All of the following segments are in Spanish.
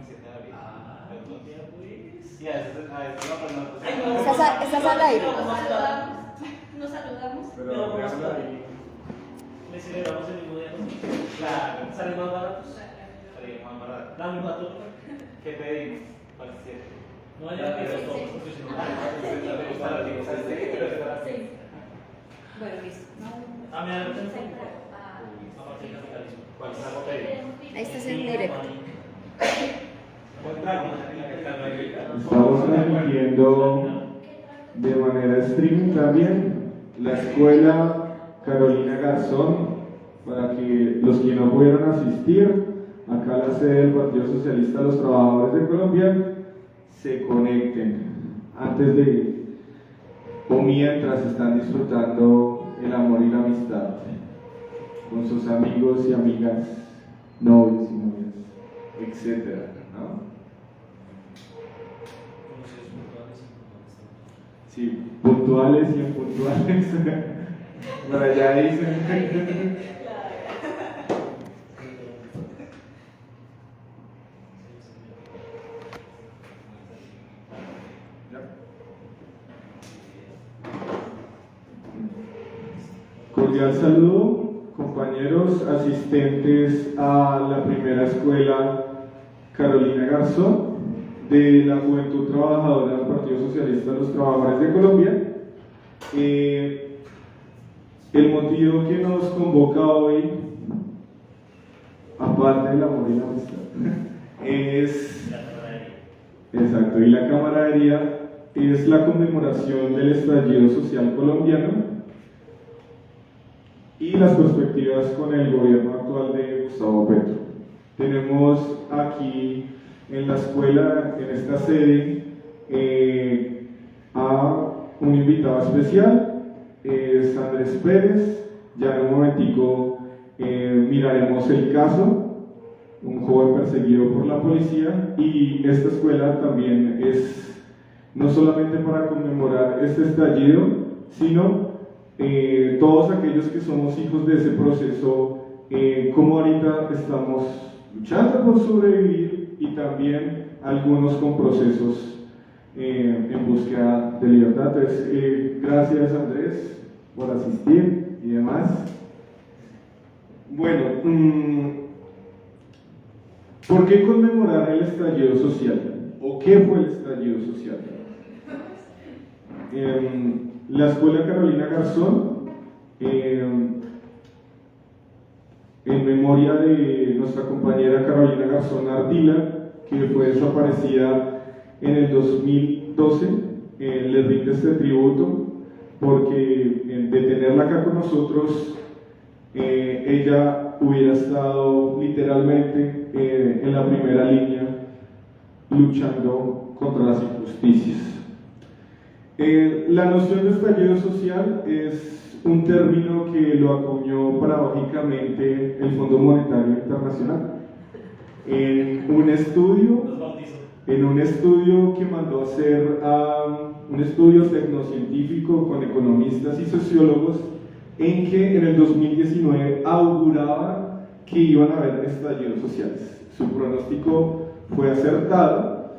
camiseta de abril. Pues. Y a veces la persona pues, ¿Estás al aire? Nos saludamos. Pero déjalo ahí. Le celebramos el mismo día. Claro, ¿Salen más baratos? salía más barato. La misma torta. ¿Qué pedimos? Para el 7. No haya que ver todo, porque si no. Bueno, listo. A mí me da mucha aparte del capitalismo. ¿Cuál es la botella? Ahí estás en directo. Estamos transmitiendo de manera streaming también la escuela Carolina Garzón para que los que no pudieron asistir acá a la sede del Partido Socialista de los Trabajadores de Colombia se conecten antes de o mientras están disfrutando el amor y la amistad con sus amigos y amigas, novios y novias, etcétera, ¿no? Sí, puntuales y impuntuales. Por allá dicen. Cordial saludo, compañeros asistentes a la primera escuela Carolina Garzón de la Juventud Trabajadora del Partido Socialista de los Trabajadores de Colombia. El motivo que nos convoca hoy, aparte del amor y la amistad, es exacto, y la camaradería es la conmemoración del estallido social colombiano y las perspectivas con el gobierno actual de Gustavo Petro. Tenemos aquí en la escuela, en esta sede, a un invitado especial, es Andrés Pérez. Ya en un momentico miraremos el caso, un joven perseguido por la policía, y esta escuela también es no solamente para conmemorar este estallido, sino todos aquellos que somos hijos de ese proceso, como ahorita estamos luchando por sobrevivir, y también algunos con procesos en búsqueda de libertad. Entonces, gracias Andrés por asistir y demás. Bueno, ¿por qué conmemorar el estallido social? ¿O qué fue el estallido social? La escuela Carolina Garzón, en memoria de nuestra compañera Carolina Garzón Ardila, que fue desaparecida en el 2012, le rinde este tributo porque de tenerla acá con nosotros, ella hubiera estado literalmente en la primera línea luchando contra las injusticias. La noción de estallido social es un término que lo acuñó paradójicamente el Fondo Monetario Internacional en un estudio que mandó a hacer un estudio tecnocientífico con economistas y sociólogos, en que en el 2019 auguraba que iban a haber estallidos sociales. Su pronóstico fue acertado.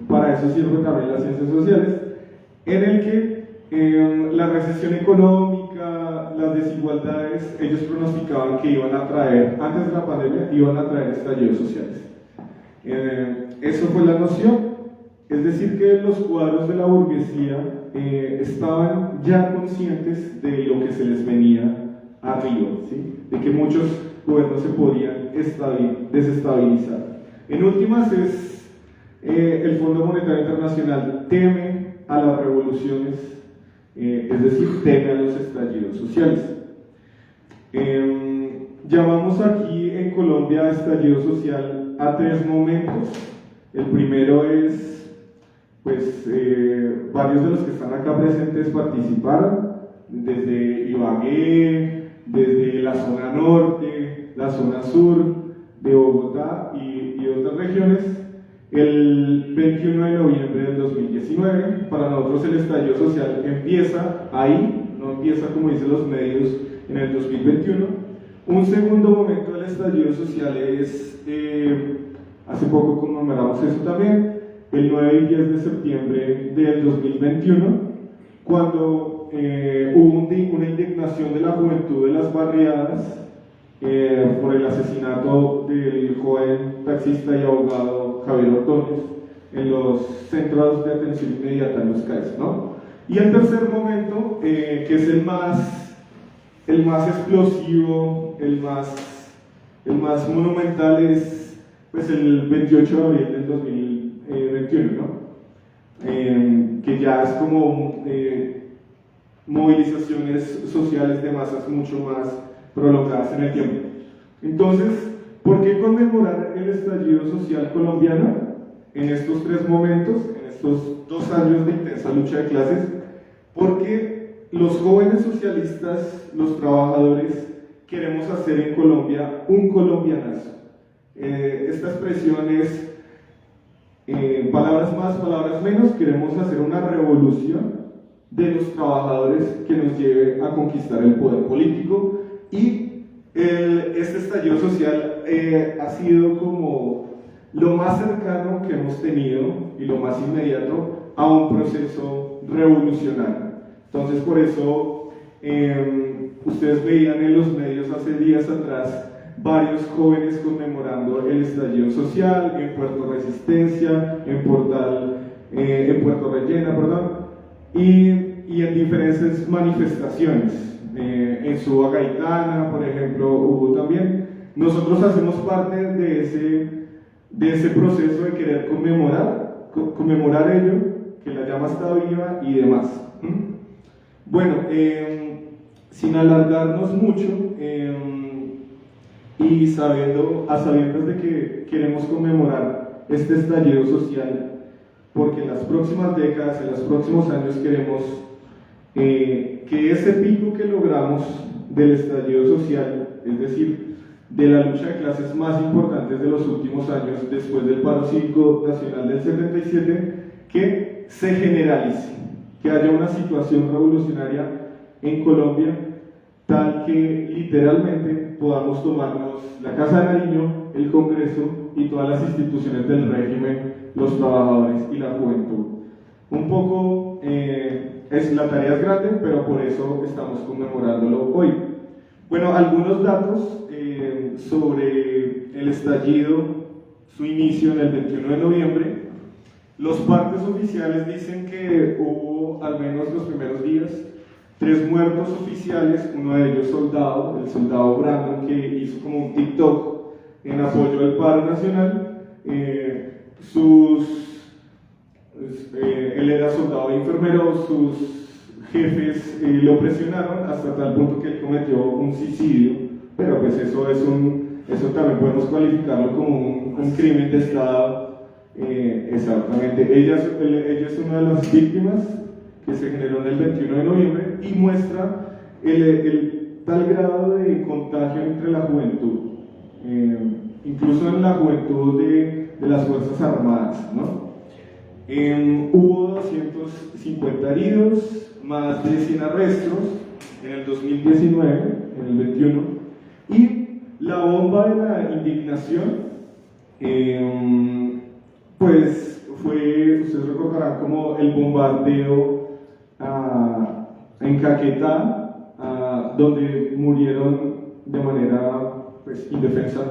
Para eso sirven también las ciencias sociales, en el que la recesión económica, las desigualdades, ellos pronosticaban que iban a traer, antes de la pandemia, iban a traer estallidos sociales. Eso fue la noción, es decir, que los cuadros de la burguesía estaban ya conscientes de lo que se les venía arriba, ¿sí? De que muchos gobiernos se podían desestabilizar. En últimas, el Fondo Monetario Internacional teme a las revoluciones, es decir, teme a los estallidos sociales. Llamamos aquí en Colombia estallido social a tres momentos. El primero es, pues, varios de los que están acá presentes participaron, desde Ibagué, desde la zona norte, la zona sur de Bogotá y otras regiones. El 21 de noviembre del 2019, para nosotros el estallido social empieza ahí, no empieza como dicen los medios en el 2021. Un segundo momento del estallido social es hace poco conmemoramos eso también, el 9 y 10 de septiembre del 2021, cuando hubo una indignación de la juventud de las barriadas por el asesinato del joven taxista y abogado Javier Ordóñez en los centros de atención inmediata en los CAIS, ¿no? Y el tercer momento, que es el más explosivo, el más monumental, es pues, el 28 de abril del 2021, ¿no? Que ya es como movilizaciones sociales de masas mucho más prolongadas en el tiempo. Entonces, ¿por qué conmemorar el estallido social colombiano en estos tres momentos, en estos 2 años de intensa lucha de clases? Porque los jóvenes socialistas, los trabajadores, queremos hacer en Colombia un colombianazo. Esta expresión es, palabras más, palabras menos, queremos hacer una revolución de los trabajadores que nos lleve a conquistar el poder político, y este estallido social ha sido como lo más cercano que hemos tenido y lo más inmediato a un proceso revolucionario. Entonces, por eso ustedes veían en los medios hace días atrás varios jóvenes conmemorando el estallido social en Puerto Resistencia, en Puerto Rellena, perdón, y en diferentes manifestaciones. En Suba Gaitana, por ejemplo, hubo también. Nosotros hacemos parte de ese proceso de querer conmemorar ello, que la llama está viva y demás. Bueno, sin alargarnos mucho, y a sabiendas de que queremos conmemorar este estallido social, porque en las próximas décadas, en los próximos años queremos que ese pico que logramos del estallido social, es decir, de la lucha de clases más importantes de los últimos años, después del paro cívico nacional del 77, que se generalice, que haya una situación revolucionaria en Colombia tal que literalmente podamos tomarnos la Casa de Nariño, el Congreso y todas las instituciones del régimen, los trabajadores y la juventud. Un poco, la tarea es grande, pero por eso estamos conmemorándolo hoy. Bueno, algunos datos sobre el estallido, su inicio en el 21 de noviembre. Los partes oficiales dicen que hubo, al menos los primeros días, 3 muertos oficiales, uno de ellos soldado, el soldado Brandon, que hizo como un TikTok en apoyo al paro nacional. Él era soldado e enfermero, sus jefes lo presionaron hasta tal punto que él cometió un suicidio, pero pues eso también podemos cualificarlo como un crimen de Estado. Exactamente, ella es una de las víctimas que se generó en el 21 de noviembre y muestra el tal grado de contagio entre la juventud, incluso en la juventud de las Fuerzas Armadas, ¿no? Hubo 250 heridos, más de 100 arrestos en el 2019, en el 21, y la bomba de la indignación, pues fue, ustedes recordarán, como el bombardeo en Caquetá, donde murieron de manera pues, indefensa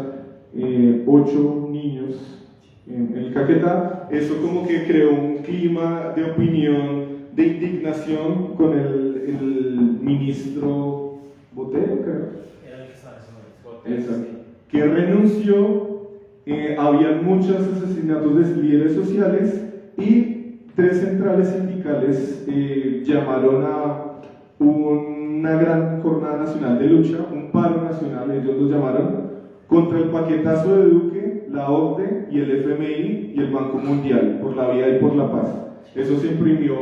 8 niños en el Caquetá. Eso como que creó un clima de opinión, de indignación con el ministro Botero, creo. Era el que estaba en ese momento. Exacto. Que renunció. Habían muchos asesinatos de líderes sociales y 3 centrales sindicales llamaron a una gran jornada nacional de lucha, un paro nacional, ellos lo llamaron, contra el paquetazo de Duque, la OCDE y el FMI y el Banco Mundial, por la vida y por la paz. Eso se imprimió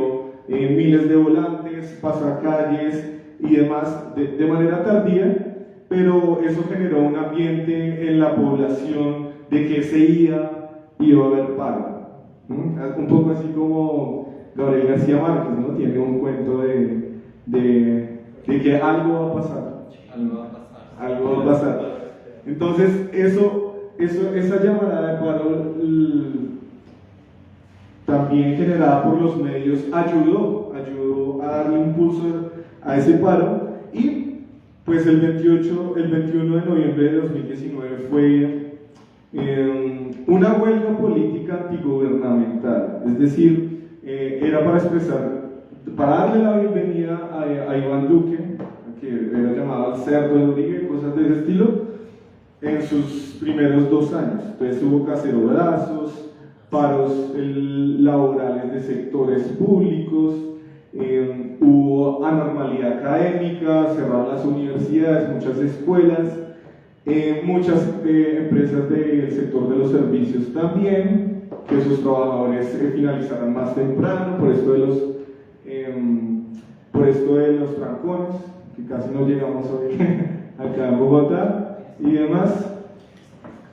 miles de volantes, pasacalles y demás de manera tardía, pero eso generó un ambiente en la población de que ese día iba a haber paro. Un poco así como Gabriel García Márquez, ¿no? Tiene un cuento de que algo va a pasar. Algo va a pasar. Entonces, esa llamada de paro también generada por los medios, ayudó a darle impulso a ese paro. Y pues el 21 de noviembre de 2019 fue una huelga política antigubernamental, es decir, era para darle la bienvenida a Iván Duque, que era llamado el Cerdo de Uribe, cosas de ese estilo, en sus primeros 2 años. Entonces hubo cacerolazos, paros laborales de sectores públicos, hubo anormalidad académica, cerrar las universidades, muchas escuelas, muchas empresas del sector de los servicios también, que sus trabajadores finalizaran más temprano, por esto de los trancones, que casi no llegamos hoy acá en Bogotá y demás.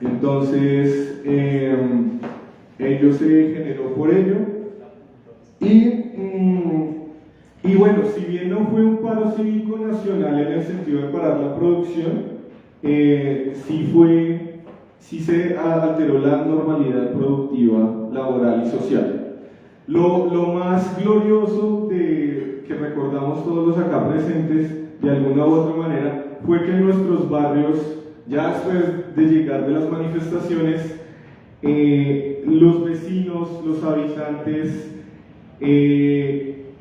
Entonces ello se generó por ello y bueno, si bien no fue un paro cívico nacional en el sentido de parar la producción, sí se alteró la normalidad productiva, laboral y social. Lo más glorioso que recordamos todos los acá presentes, de alguna u otra manera, fue que en nuestros barrios, ya después de llegar de las manifestaciones, los vecinos, los habitantes,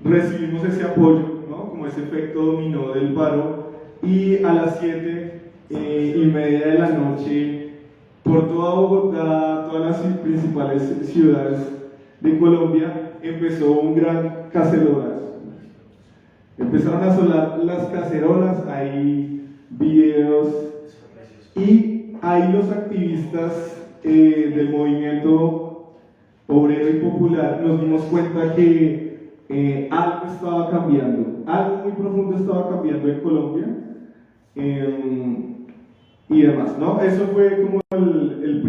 recibimos ese apoyo, ¿no? Como ese efecto dominó del paro, y a las 7:30 de la noche, por toda Bogotá, todas las principales ciudades de Colombia, empezó un gran cacerolazo. Empezaron a sonar las cacerolas, hay videos, y ahí los activistas del movimiento obrero y popular nos dimos cuenta que algo estaba cambiando, algo muy profundo estaba cambiando en Colombia y demás, ¿no? Eso fue como el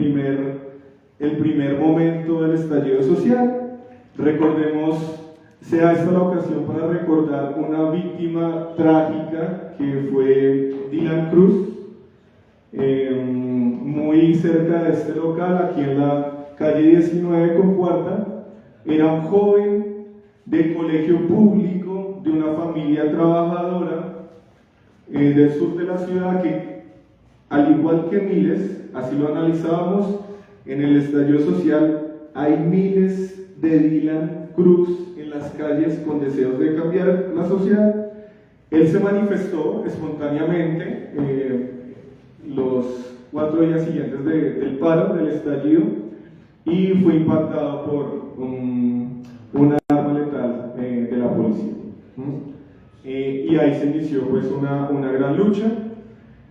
primer momento del estallido social. Recordemos, sea esta la ocasión para recordar una víctima trágica que fue Dylan Cruz, muy cerca de este local, aquí en la calle 19 con Cuarta. Era un joven de colegio público, de una familia trabajadora del sur de la ciudad, que al igual que miles, así lo analizábamos, en el estallido social hay miles de Dylan Cruz en las calles con deseos de cambiar la sociedad. Él se manifestó espontáneamente los 4 días siguientes del paro, del estallido, y fue impactado por una arma letal de la policía. Y ahí se inició pues una gran lucha,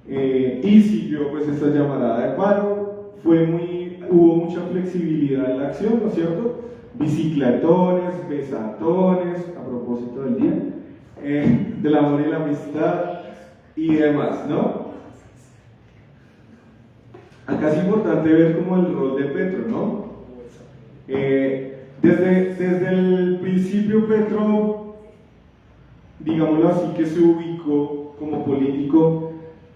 y siguió pues esta llamarada de paro. Hubo mucha flexibilidad en la acción, ¿no es cierto? Bicicletones, besatones, a propósito del día, del amor y la amistad y demás, ¿no? Acá es importante ver como el rol de Petro, ¿no? Desde el principio Petro, digámoslo así, que se ubicó como político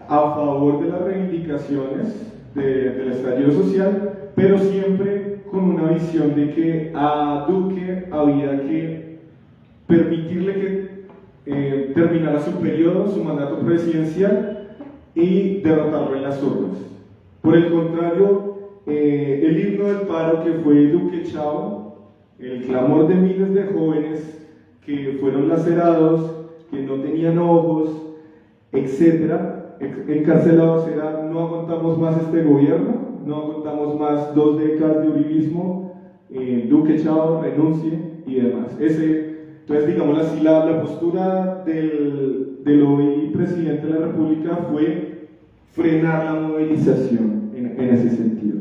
a favor de las reivindicaciones del estallido social, pero siempre con una visión de que a Duque había que permitirle que terminara su periodo, su mandato presidencial, y derrotarlo en las urnas. Por el contrario, el himno del paro, que fue Duque Chao, el clamor de miles de jóvenes que fueron lacerados, que no tenían ojos, etcétera, encarcelados, era: no aguantamos más este gobierno, no aguantamos más 2 décadas de uribismo, Duque Chao, renuncie y demás. Entonces, digamos así, la postura del hoy presidente de la República fue frenar la movilización en ese sentido.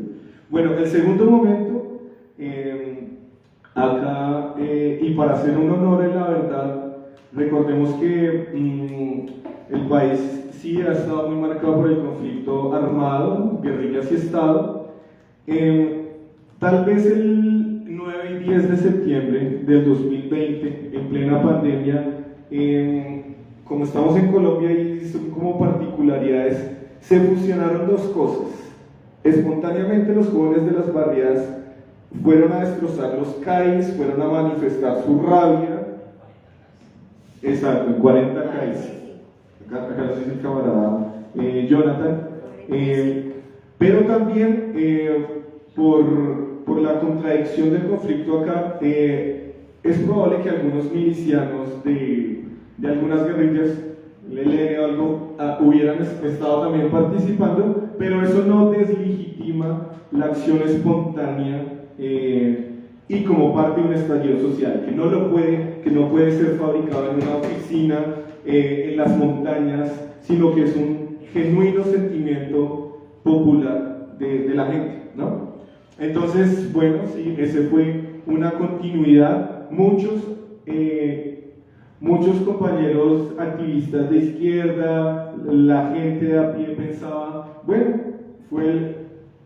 Bueno, el segundo momento, acá, y para hacer un honor en la verdad, recordemos que el país sí ha estado muy marcado por el conflicto armado, guerrillas y Estado. Tal vez el 9 y 10 de septiembre del 2020, en plena pandemia, como estamos en Colombia y son como particularidades, se fusionaron 2 cosas. Espontáneamente los jóvenes de las barriadas fueron a destrozar los CAIs, fueron a manifestar su rabia. Exacto, en 40 CAIs. Acá lo dice el camarada Jonathan. Pero también por la contradicción del conflicto acá, es probable que algunos milicianos de algunas guerrillas, el ELN o algo, hubieran estado también participando, pero eso no deslegitima la acción espontánea y como parte de un estallido social, que no puede ser fabricado en una oficina, en las montañas, sino que es un genuino sentimiento popular de la gente, ¿no? Entonces, bueno, sí, ese fue una continuidad. Muchos compañeros activistas de izquierda, la gente de a pie pensaba, bueno, fue el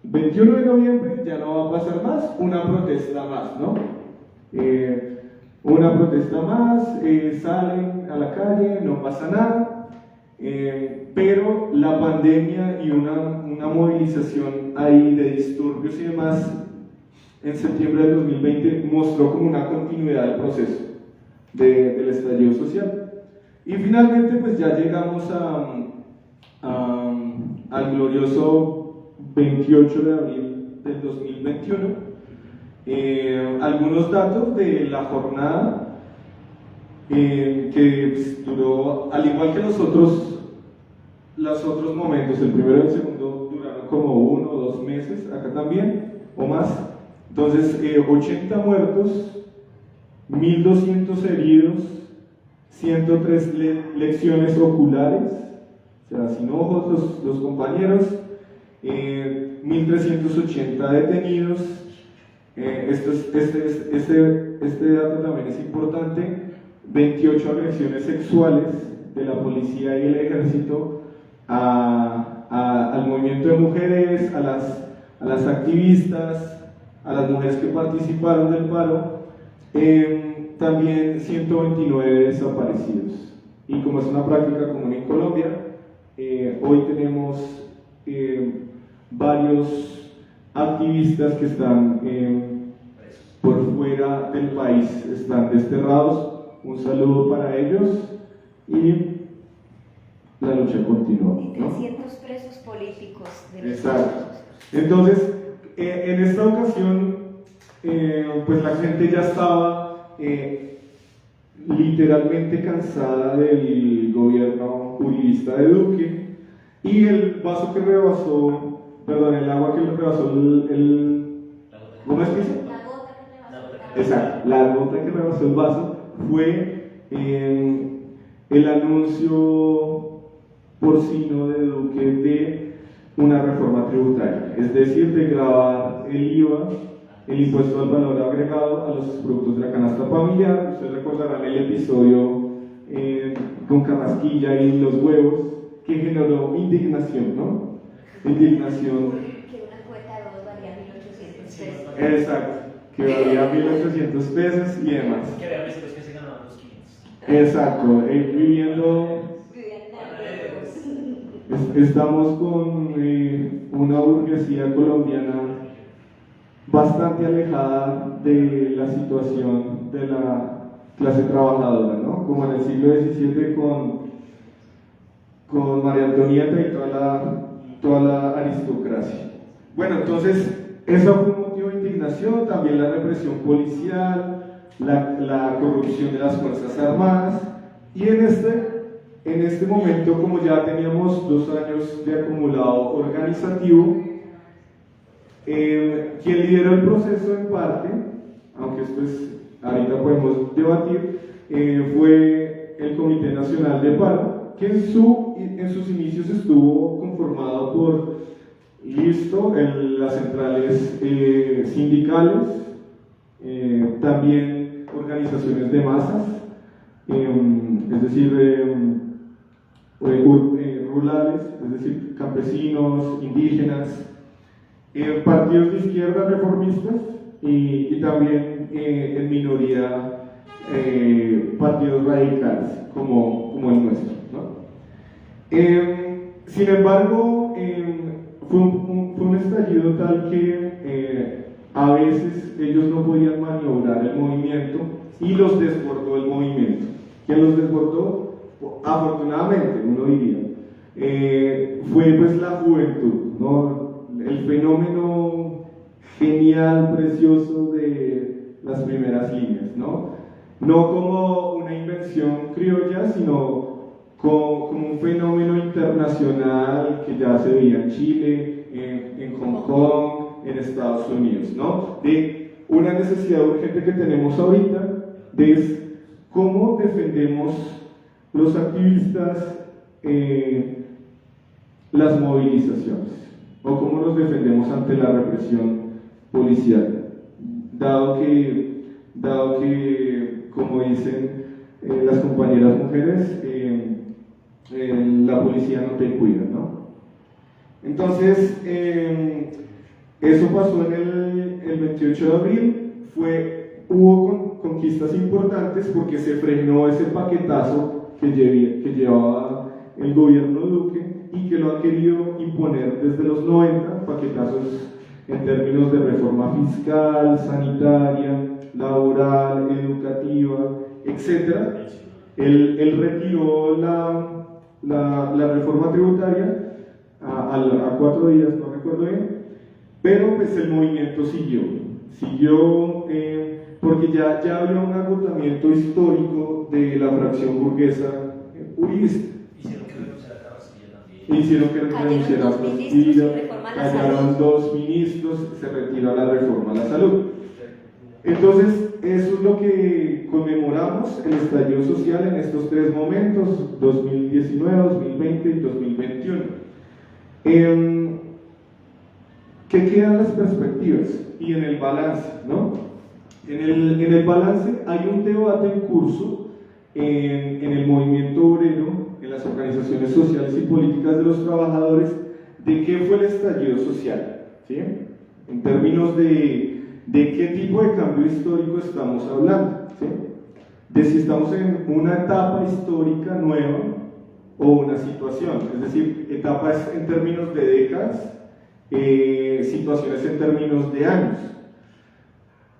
21 de noviembre, ya no va a pasar más, una protesta más, ¿no? Una protesta más, salen a la calle, no pasa nada, pero la pandemia y una movilización ahí de disturbios y demás en septiembre del 2020 mostró como una continuidad del proceso del estallido social. Y finalmente pues ya llegamos al glorioso 28 de abril del 2021. Algunos datos de la jornada que pues, duró, al igual que los otros momentos, el primero y el segundo duraron como 1 o 2 meses, acá también, o más. Entonces, 80 muertos, 1.200 heridos, 103 lesiones oculares, o sea, sin ojos los compañeros, 1.380 detenidos. Este dato también es importante: 28 agresiones sexuales de la policía y el ejército al movimiento de mujeres, a las activistas, a las mujeres que participaron del paro. También 129 desaparecidos. Y como es una práctica común en Colombia, hoy tenemos varios activistas que están por fuera del país, están desterrados. Un saludo para ellos y la lucha continúa, Y ¿no? 300 presos políticos de los Exacto. Entonces, en esta ocasión, pues la gente ya estaba literalmente cansada del gobierno uribista de Duque, y el vaso que rebasó, perdón, el agua que rebasó ¿cómo es que dice? La gota que te va a Exacto, la gota que rebasó el vaso fue el anuncio porcino de Duque de una reforma tributaria, es decir, de gravar el IVA, el impuesto al valor agregado, a los productos de la canasta familiar. Ustedes recordarán el episodio con Carrasquilla y los huevos, que generó indignación, ¿no? Indignación. Que una cuota de 2 valía 1.800 pesos. Exacto, que valía 1.800 pesos y demás. Que había meses que se ganaban los 500. Exacto, viviendo. Estamos con una burguesía colombiana bastante alejada de la situación de la clase trabajadora, ¿no? Como en el siglo XVII con María Antonieta y toda la aristocracia. Bueno, entonces, eso fue un motivo de indignación, también la represión policial, la corrupción de las Fuerzas Armadas, y en este momento, como ya teníamos 2 años de acumulado organizativo, quien lideró el proceso en parte, aunque esto ahorita podemos debatir, fue el Comité Nacional de Paro, que en sus inicios estuvo conformado por las centrales sindicales, también organizaciones de masas, es decir, rurales, es decir, campesinos, indígenas, partidos de izquierda reformistas y también en minoría partidos radicales como el nuestro, ¿no? Sin embargo, fue un estallido tal que a veces ellos no podían maniobrar el movimiento y los desbordó el movimiento. ¿Quién los desbordó? Afortunadamente, uno diría, fue pues la juventud, ¿no? El fenómeno genial, precioso de las primeras líneas, ¿no? No como una invención criolla, sino como un fenómeno internacional que ya se veía en Chile, en Hong Kong, en Estados Unidos, ¿no? De una necesidad urgente que tenemos ahorita de cómo defendemos los activistas las movilizaciones, o cómo nos defendemos ante la represión policial, dado que como dicen las compañeras mujeres, la policía no te cuida, ¿no? Entonces, eso pasó en el 28 de abril, hubo conquistas importantes porque se frenó ese paquetazo que llevaba el gobierno Duque y que lo ha querido imponer desde los 90, paquetazos en términos de reforma fiscal, sanitaria, laboral, educativa, etc. Él retiró la reforma tributaria a 4 días, no recuerdo bien, pero pues el movimiento siguió porque ya había un agotamiento histórico de la fracción burguesa uribista. Hicieron que renunciara a la Castilla, callaron 2 ministros, se retira la reforma a la salud. Entonces, eso es lo que conmemoramos, el estallido social en estos 3 momentos, 2019, 2020 y 2021. ¿Qué quedan las perspectivas? Y en el balance, ¿no? En el balance hay un debate en curso en el movimiento obrero, en las organizaciones sociales y políticas de los trabajadores, de qué fue el estallido social, ¿sí? En términos de qué tipo de cambio histórico estamos hablando, ¿sí? De si estamos en una etapa histórica nueva o una situación, es decir, etapas en términos de décadas, situaciones en términos de años.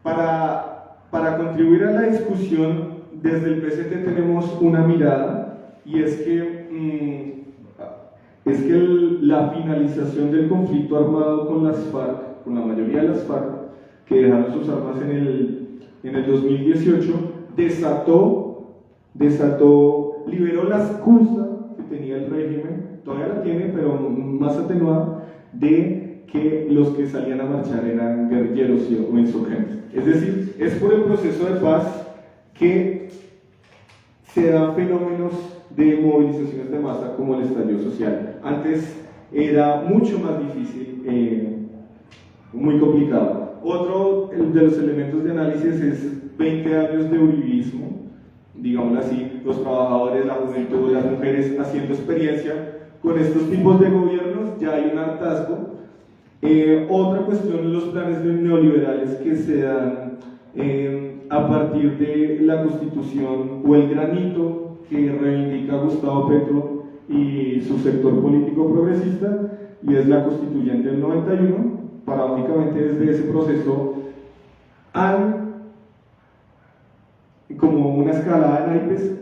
Para contribuir a la discusión, desde el PCT tenemos una mirada, y es que la finalización del conflicto armado con las FARC, con la mayoría de las FARC, que dejaron sus armas en el 2018, liberó la excusa que tenía el régimen, todavía la tiene, pero más atenuada, de que los que salían a marchar eran guerrilleros o insurgentes. Es decir, es por el proceso de paz que se dan fenómenos de movilizaciones de masa como el estallido social. Antes era mucho más difícil, muy complicado. Otro de los elementos de análisis es 20 años de uribismo, digámoslo así, los trabajadores, la juventud, las mujeres haciendo experiencia con estos tipos de gobiernos, ya hay un hartazgo. Otra cuestión, los planes neoliberales que se dan a partir de la Constitución o el granito que reivindica Gustavo Petro y su sector político progresista, y es la Constituyente del 91. Paradójicamente, desde ese proceso como una escalada de naipes,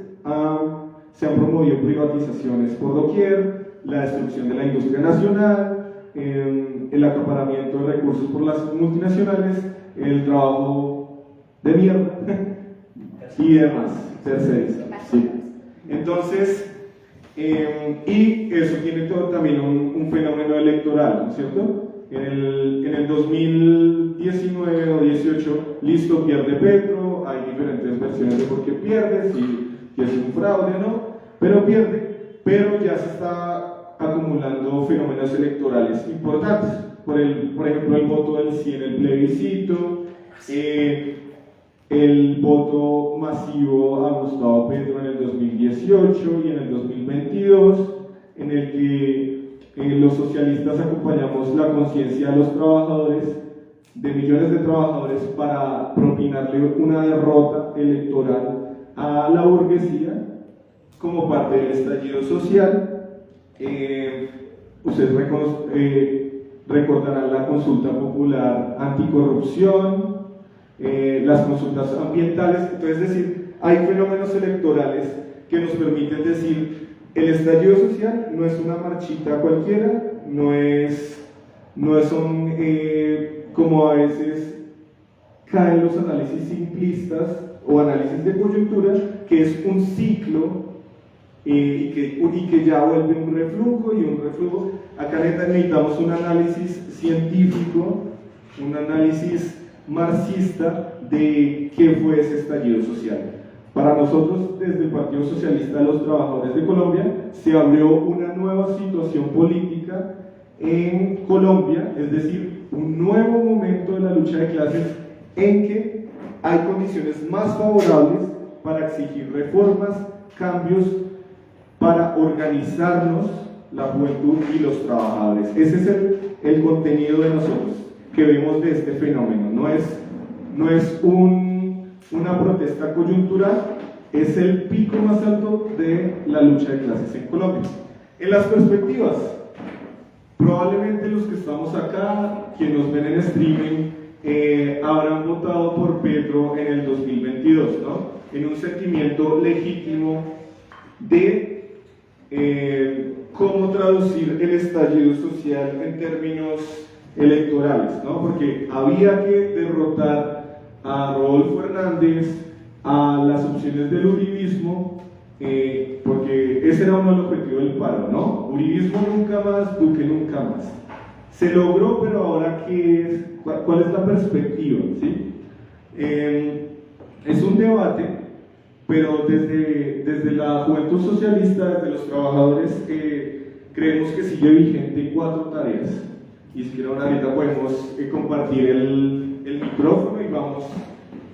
se han promovido privatizaciones por doquier, la destrucción de la industria nacional, el acaparamiento de recursos por las multinacionales, el trabajo de mierda y demás, tercerización. Sí. Entonces, y eso tiene también un fenómeno electoral, ¿no es cierto? En el 2019 o 18, listo, pierde Petro, hay diferentes versiones de por qué pierde, si es un fraude o no, pero pierde, pero ya se está acumulando fenómenos electorales importantes, por ejemplo el voto del sí en el plebiscito, el voto masivo a Gustavo Petro en el 2018 y en el 2022, en el que los socialistas acompañamos la conciencia de los trabajadores, de millones de trabajadores, para propinarle una derrota electoral a la burguesía como recordarán la consulta popular anticorrupción, las consultas ambientales. Entonces, es decir, hay fenómenos electorales que nos permiten decir, el estallido social no es una marchita cualquiera, no son como a veces caen los análisis simplistas o análisis de coyuntura, que es un ciclo y que ya vuelve un reflujo y un reflujo. Acá necesitamos un análisis científico, un análisis marxista de qué fue ese estallido social. Para nosotros, desde el Partido Socialista de los Trabajadores de Colombia, se abrió una nueva situación política en Colombia, es decir, un nuevo momento de la lucha de clases en que hay condiciones más favorables para exigir reformas, cambios, para organizarnos, la juventud y los trabajadores. Ese es el contenido de nosotros que vemos de este fenómeno. No es una protesta coyuntural, es el pico más alto de la lucha de clases en Colombia. En las perspectivas, probablemente los que estamos acá, quienes nos ven en streaming, habrán votado por Petro en el 2022, ¿no? En un sentimiento legítimo de cómo traducir el estallido social en términos electorales, ¿no? Porque había que derrotar a Rodolfo Hernández, a las opciones del uribismo, porque ese era uno del objetivo del paro, ¿no? Uribismo nunca más, Duque nunca más. Se logró, pero ahora ¿cuál es la perspectiva? ¿Sí? Es un debate, pero desde la juventud socialista, desde los trabajadores, creemos que sigue vigente 4 tareas. Y si quieren ahorita podemos compartir el micrófono y vamos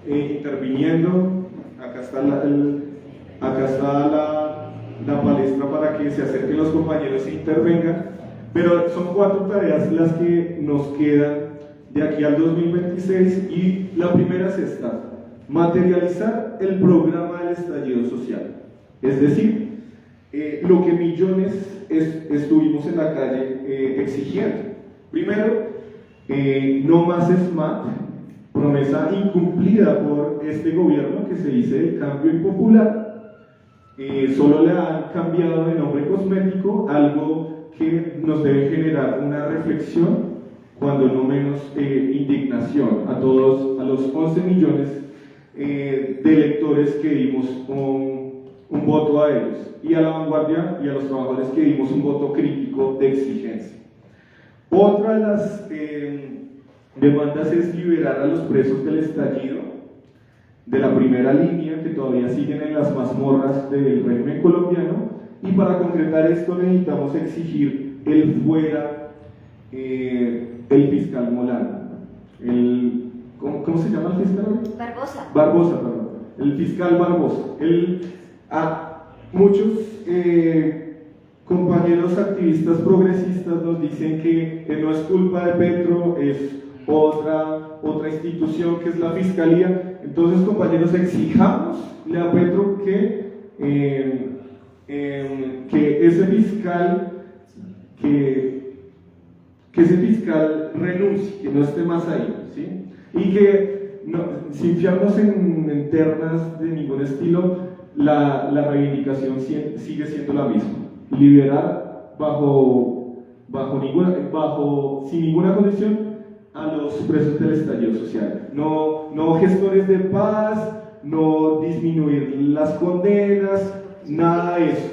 interviniendo. Acá está la palestra para que se acerquen los compañeros e intervengan. Pero son 4 tareas las que nos quedan de aquí al 2026 y la primera es esta: materializar el programa del estallido social. Es decir, lo que millones estuvimos en la calle exigiendo. Primero, no más SMAT, promesa incumplida por este gobierno que se dice el cambio impopular. Solo le han cambiado de nombre cosmético, algo que nos debe generar una reflexión, cuando no menos indignación a los 11 millones de electores que dimos un voto a ellos, y a la vanguardia y a los trabajadores que dimos un voto crítico de exigencia. Otra de las demandas es liberar a los presos del estallido, de la primera línea, que todavía siguen en las mazmorras del régimen colombiano, y para concretar esto necesitamos exigir el fuera el fiscal Molano. ¿Cómo se llama el fiscal? Barbosa, perdón. El fiscal Barbosa. Muchos compañeros activistas progresistas nos dicen que no es culpa de Petro, es otra institución que es la Fiscalía. Entonces, compañeros, exijámosle a Petro que ese fiscal renuncie, que no esté más ahí, ¿sí? Y que sin fiarnos en ternas de ningún estilo, la reivindicación sigue siendo la misma: liberar sin ninguna condición a los presos del estallido social. No gestores de paz, no disminuir las condenas, nada de eso.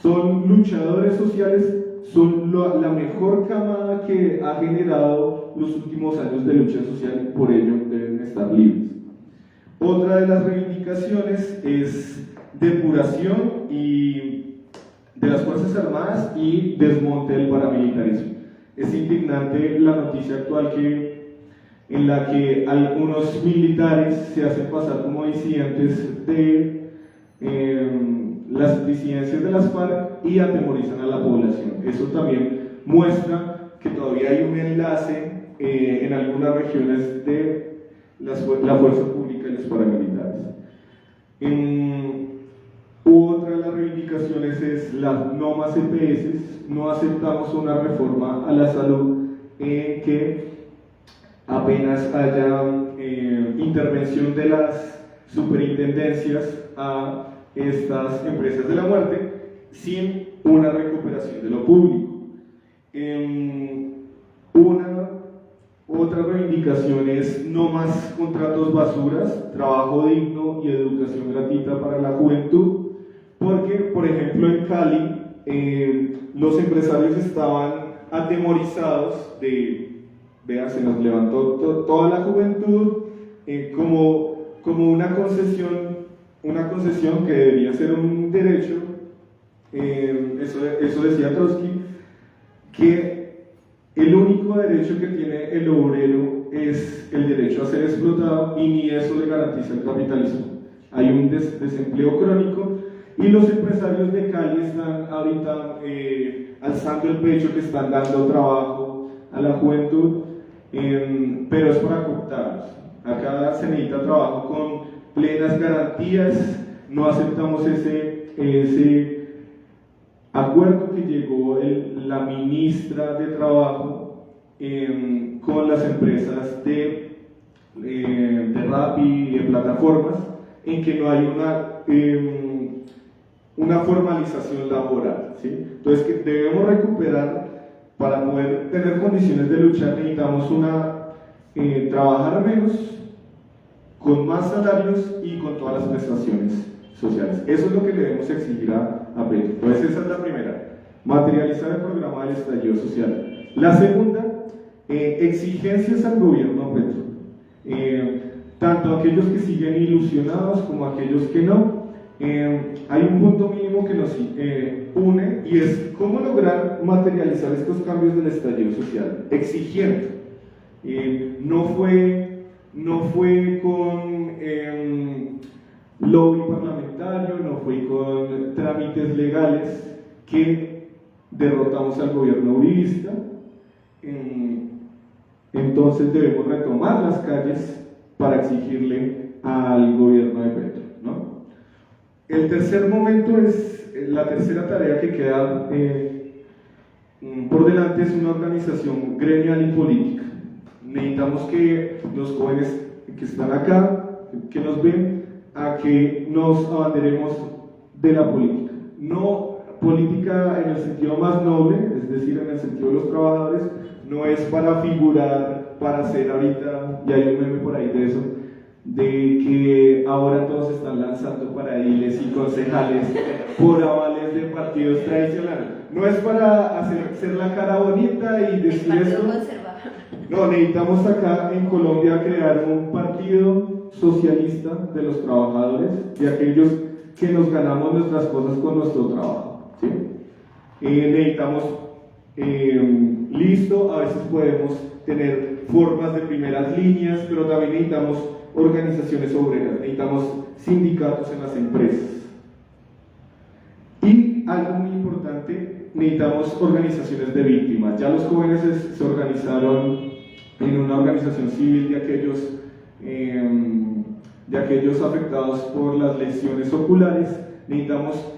Son luchadores sociales, son la mejor camada que ha generado los últimos años de lucha social, y por ello deben estar libres. Otra de las reivindicaciones es depuración de las Fuerzas Armadas y desmonte del paramilitarismo. Es indignante la noticia actual en la que algunos militares se hacen pasar como disidentes de las disidencias de las FARC y atemorizan a la población. Eso también muestra que todavía hay un enlace en algunas regiones de la fuerza pública y los paramilitares. Otra de las reivindicaciones es las no más EPS. No aceptamos una reforma a la salud en que apenas haya intervención de las superintendencias a estas empresas de la muerte sin una recuperación de lo público. Otra reivindicación es no más contratos basuras, trabajo digno y educación gratuita para la juventud, porque, por ejemplo, en Cali los empresarios estaban atemorizados de, vea, se nos levantó toda la juventud como una concesión que debería ser un derecho, eso decía Trotsky, que el único derecho que tiene el obrero es el derecho a ser explotado y ni eso le garantiza el capitalismo. Hay un desempleo crónico y los empresarios de Cali están ahorita alzando el pecho que están dando trabajo a la juventud, pero es para cooptarlos. Acá se necesita trabajo con plenas garantías, no aceptamos ese acuerdo que llegó la ministra de Trabajo con las empresas de Rappi y de plataformas, en que no hay una formalización laboral, ¿sí? Entonces, que debemos recuperar, para poder tener condiciones de luchar, necesitamos trabajar menos, con más salarios y con todas las prestaciones sociales. Eso es lo que le debemos exigir a Petro. Entonces, esa es la primera, materializar el programa del estallido social. La segunda, exigencias al gobierno Petro, tanto aquellos que siguen ilusionados como aquellos que no. Hay un punto mínimo que nos une, y es cómo lograr materializar estos cambios del estallido social, exigiendo. No fue con lobby parlamentario, no fue con trámites legales que derrotamos al gobierno uribista. Entonces debemos retomar las calles para exigirle al gobierno de Petro, ¿no? El tercer momento es la tercera tarea que queda por delante, es una organización gremial y política. Necesitamos que los jóvenes que están acá, que nos ven, a que nos abanderemos de la política. No política en el sentido más noble, es decir, en el sentido de los trabajadores, no es para figurar, para hacer ahorita, y hay un meme por ahí de eso, de que ahora todos están lanzando para ediles y concejales por avales de partidos tradicionales. No es para hacer la cara bonita y decir esto. No, necesitamos acá en Colombia crear un partido socialista de los trabajadores, de aquellos que nos ganamos nuestras cosas con nuestro trabajo, ¿sí? Necesitamos, a veces podemos tener formas de primeras líneas, pero también necesitamos organizaciones obreras, necesitamos sindicatos en las empresas. Y algo muy importante, necesitamos organizaciones de víctimas. Ya los jóvenes se organizaron en una organización civil de aquellos afectados por las lesiones oculares. Necesitamos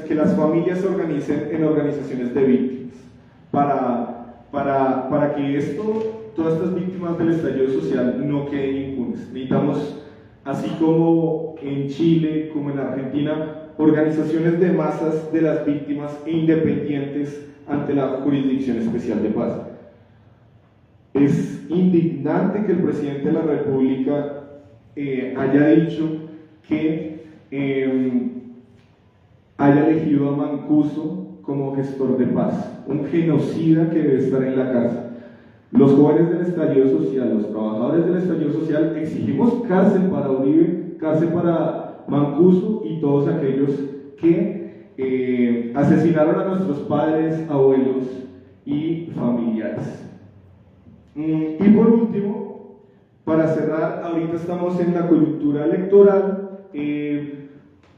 que las familias se organicen en organizaciones de víctimas para que todas estas víctimas del estallido social no queden impunes. Necesitamos, así como en Chile, como en Argentina, organizaciones de masas de las víctimas e independientes ante la Jurisdicción Especial de Paz. Es indignante que el presidente de la República haya dicho que haya elegido a Mancuso como gestor de paz, un genocida que debe estar en la cárcel. Los jóvenes del estallido social, los trabajadores del estallido social, exigimos cárcel para Uribe, cárcel para Mancuso y todos aquellos que asesinaron a nuestros padres, abuelos y familiares. Y por último, para cerrar, ahorita estamos en la coyuntura electoral.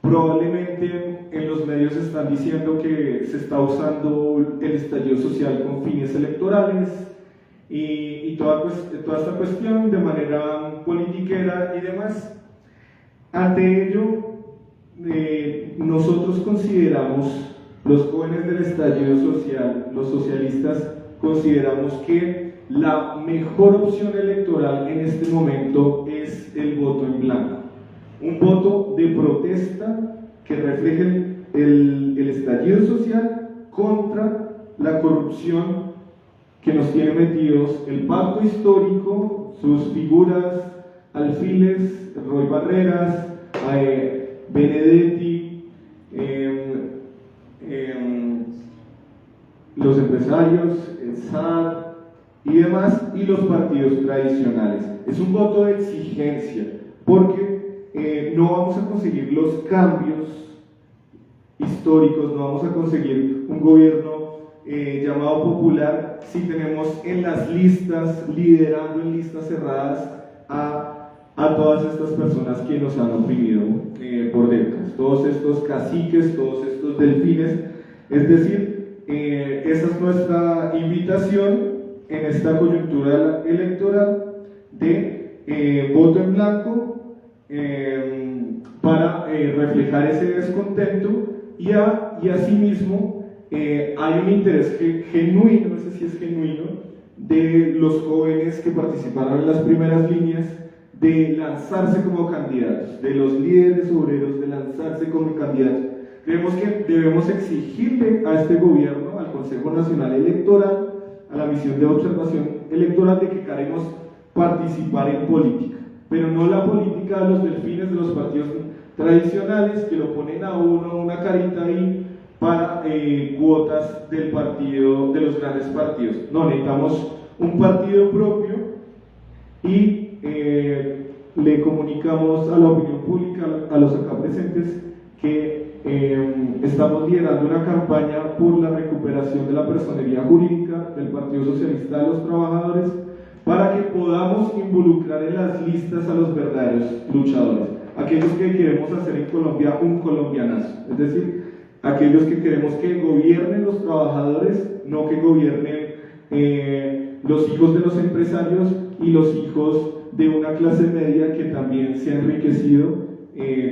Probablemente en los medios están diciendo que se está usando el estallido social con fines electorales y toda esta cuestión de manera politiquera y demás. Ante ello, nosotros consideramos, los jóvenes del estallido social, los socialistas, consideramos que la mejor opción electoral en este momento es el voto en blanco. Un voto de protesta que refleje el estallido social contra la corrupción que nos tiene metidos el pacto histórico, sus figuras alfiles, Roy Barreras, Benedetti, los empresarios, el SAT y demás, y los partidos tradicionales. Es un voto de exigencia, porque no vamos a conseguir los cambios históricos, no vamos a conseguir un gobierno llamado popular si tenemos en las listas, liderando en listas cerradas a todas estas personas que nos han oprimido por décadas, todos estos caciques, todos estos delfines. Es decir, esa es nuestra invitación en esta coyuntura electoral de voto en blanco, para reflejar ese descontento y asimismo hay un interés genuino, no sé si es genuino, de los jóvenes que participaron en las primeras líneas de lanzarse como candidatos, de los líderes obreros de lanzarse como candidatos. Creemos que debemos exigirle a este gobierno, al Consejo Nacional Electoral, a la misión de observación electoral, de que queremos participar en política, pero no la política de los delfines de los partidos tradicionales que lo ponen a uno una carita ahí para cuotas del partido, de los grandes partidos. No, necesitamos un partido propio y le comunicamos a la opinión pública, a los acá presentes, que estamos liderando una campaña por la recuperación de la personería jurídica del Partido Socialista de los Trabajadores, para que podamos involucrar en las listas a los verdaderos luchadores, aquellos que queremos hacer en Colombia un colombianazo, es decir, aquellos que queremos que gobiernen los trabajadores, no que gobiernen los hijos de los empresarios y los hijos de una clase media que también se ha enriquecido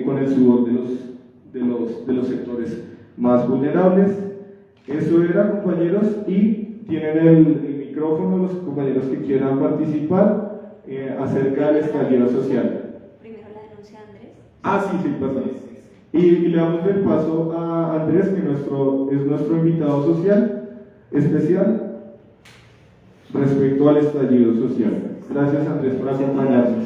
con el sudor de los sectores más vulnerables. Eso era, compañeros, y tienen el micrófono los compañeros que quieran participar acerca del estallido social. Primero la denuncia de Andrés. Sí, pasa. Y le damos el paso a Andrés, que es nuestro invitado social especial respecto al estallido social. Gracias, Andrés, por acompañarnos.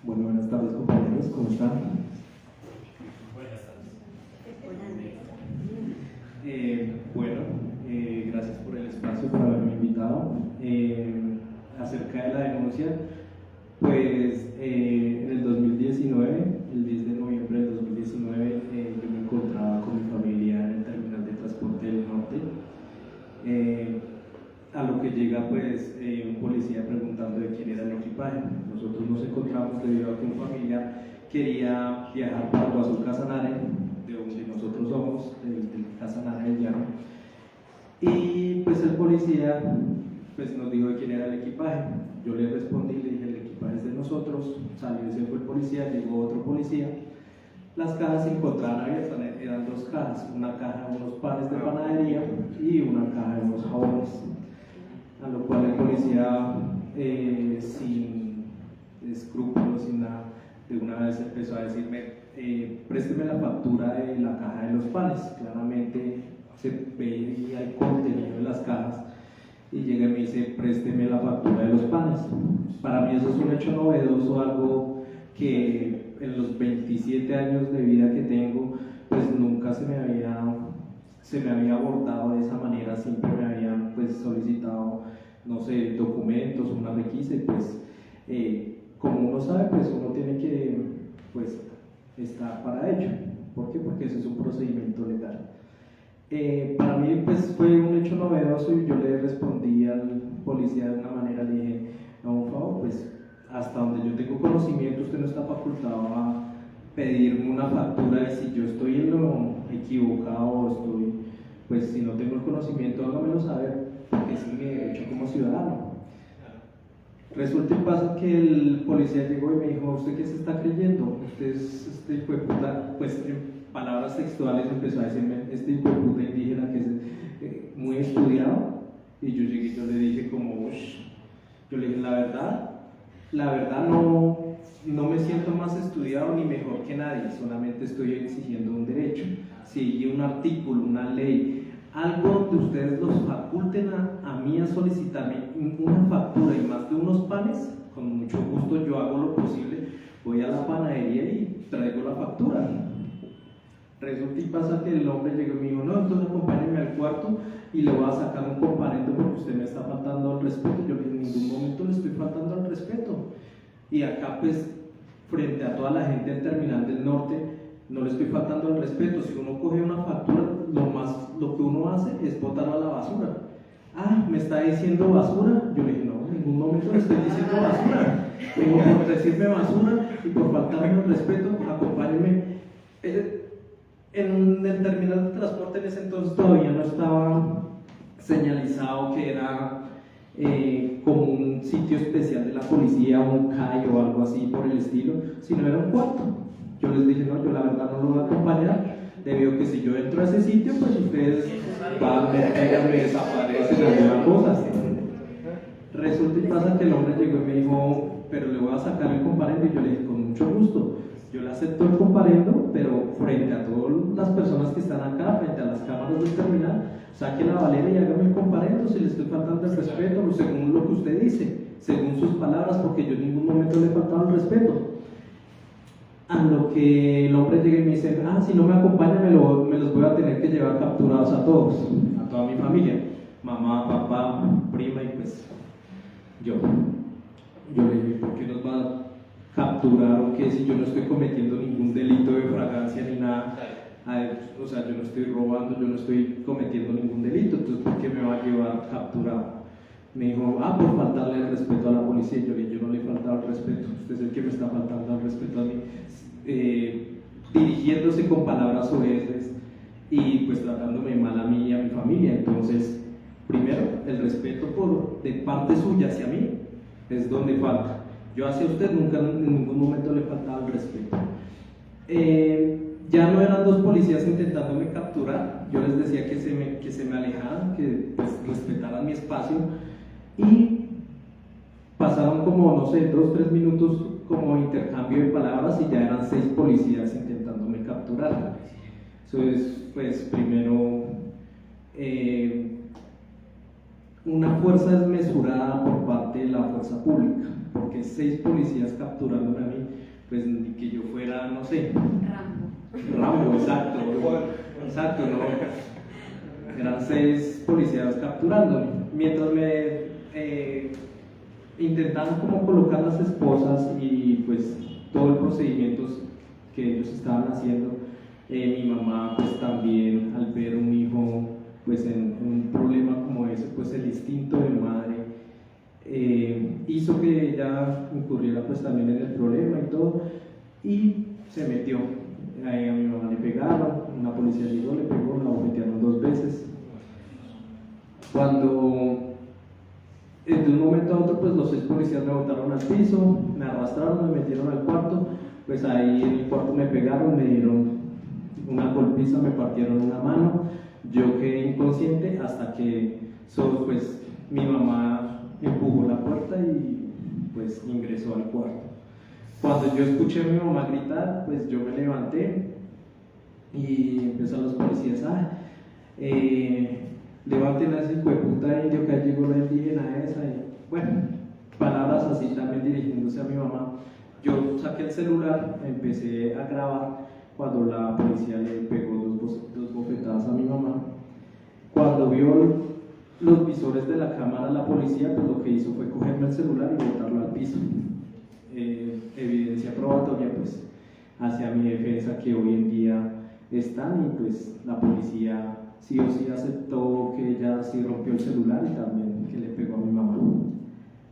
Bueno, buenas tardes, compañeros, ¿cómo están? Buenas tardes. Gracias por el espacio, por haberme invitado. Acerca de la denuncia, pues en el 2019, el 10 de noviembre del 2019, yo me encontraba con mi familia en el terminal de transporte del norte. A lo que llega pues un policía preguntando de quién era el equipaje. Nosotros nos encontramos debido a que un familiar quería viajar para Guazú Casanare, de donde nosotros somos, del Casanare del Llano, y pues el policía pues nos dijo de quién era el equipaje. Yo le respondí, le dije: el equipaje es de nosotros. Salió y se fue el policía, llegó otro policía. Las cajas se encontraban abiertas, eran dos cajas, una caja de unos panes de panadería y una caja de unos jabones. A lo cual el policía, sin escrúpulos, sin nada, de una vez empezó a decirme: présteme la factura de la caja de los panes. Claramente se veía el contenido de las cajas y llega y me dice: présteme la factura de los panes. Para mí eso es un hecho novedoso, algo que en los 27 años de vida que tengo, pues nunca se me había abordado de esa manera. Siempre me habían pues solicitado, no sé, documentos, una requisa, y pues como uno sabe, pues uno tiene que pues estar para ello. ¿Por qué? Porque ese es un procedimiento legal. Para mí pues fue un hecho novedoso, y yo le respondí al policía de una manera, le dije: no, por favor, pues hasta donde yo tengo conocimiento, usted no está facultado a pedirme una factura de si yo estoy en lo equivocado o pues si no tengo el conocimiento, hágamelo saber, porque es mi derecho como ciudadano. Resulta y pasa que el policía llegó y me dijo: ¿usted qué se está creyendo? Usted es este hijo de puta, pues en palabras textuales empezó a decirme: este hijo de puta indígena que es muy estudiado. Y yo llegué y yo le dije como: uff. Yo le dije: la verdad no me siento más estudiado ni mejor que nadie, solamente estoy exigiendo un derecho. Si un artículo, una ley, algo donde ustedes los faculten a mí a solicitarme una factura y más de unos panes, con mucho gusto yo hago lo posible, voy a la panadería y traigo la factura. Resulta y pasa que el hombre llegó y me dijo: no, entonces acompáñeme al cuarto y le voy a sacar un comparendo porque usted me está faltando al respeto. Yo en ningún momento le estoy faltando al respeto. Y acá pues, frente a toda la gente del Terminal del Norte, no le estoy faltando al respeto. Si uno coge una factura, lo que uno hace es botarla a la basura. Ah, ¿me está diciendo basura? Yo le dije: no, en ningún momento le estoy diciendo basura. Pero por decirme basura y por faltarme al respeto, acompáñeme. En el terminal de transporte en ese entonces todavía no estaba señalizado que era como un sitio especial de la policía, un CAI o algo así por el estilo, sino era un cuarto. Yo les dije: no, yo la verdad no lo voy a acompañar, debido a que si yo entro a ese sitio, pues ustedes van, me desaparecen alguna cosa. Resulta y pasa que el hombre llegó y me dijo: pero le voy a sacar el comparendo. Y yo le dije: con mucho gusto, yo le acepto el comparendo, pero frente a todas las personas que están acá, frente a las cámaras del terminal, saque la valera y hágame el comparendo si le estoy faltando el respeto, según lo que usted dice, según sus palabras, porque yo en ningún momento le he faltado el respeto. A lo que el hombre llega y me dice: ah, si no me acompaña me los voy a tener que llevar capturados a todos, a toda mi familia, mamá, papá, prima y pues yo. Yo le dije: ¿por qué nos va a capturar o qué? Si yo no estoy cometiendo ningún delito de fragancia ni nada. O sea, yo no estoy robando, yo no estoy cometiendo ningún delito, entonces ¿por qué me va a llevar capturado? Me dijo: ah, por faltarle el respeto a la policía. Yo le dije: yo no le he faltado el respeto, usted es el que me está faltando el respeto a mí, dirigiéndose con palabras soeces y pues tratándome mal a mí y a mi familia. Entonces, primero, el respeto de parte suya hacia mí es donde falta. Yo hacia usted nunca en ningún momento le faltaba el respeto. Ya no eran dos policías intentándome capturar, yo les decía que se me alejaran, que pues respetaran mi espacio, y pasaron como, no sé, 2-3 minutos como intercambio de palabras y ya eran 6 policías intentándome capturar. Eso es, pues, primero, una fuerza desmesurada por parte de la fuerza pública, porque 6 policías capturándome a mí, pues ni que yo fuera, no sé, Rambo, exacto, no, eran 6 policías capturándome, mientras me intentaban como colocar las esposas y pues todo el procedimiento que ellos estaban haciendo. Mi mamá pues también, al ver un hijo pues en un problema como ese, pues el instinto de madre hizo que ella incurriera pues también en el problema y todo, y se metió. A mi mamá le pegaron, una policía llegó, le pegó, la bofetearon 2 veces. Cuando de un momento a otro pues los 6 policías me botaron al piso, me arrastraron, me metieron al cuarto, pues ahí en el cuarto me pegaron, me dieron una golpiza, me partieron una mano, yo quedé inconsciente hasta que pues mi mamá empujó la puerta y pues ingresó al cuarto. Cuando yo escuché a mi mamá gritar, pues yo me levanté y empezaron los policías: levanten a ese hijo de puta indio que llegó la indígena esa, y bueno, palabras así también dirigiéndose a mi mamá. Yo saqué el celular, empecé a grabar cuando la policía le pegó 2 bofetadas a mi mamá. Cuando vio los visores de la cámara la policía, pues lo que hizo fue cogerme el celular y botarlo al piso. Evidencia probatoria pues hacia mi defensa que hoy en día están, y pues la policía sí o sí aceptó que ella sí rompió el celular y también que le pegó a mi mamá.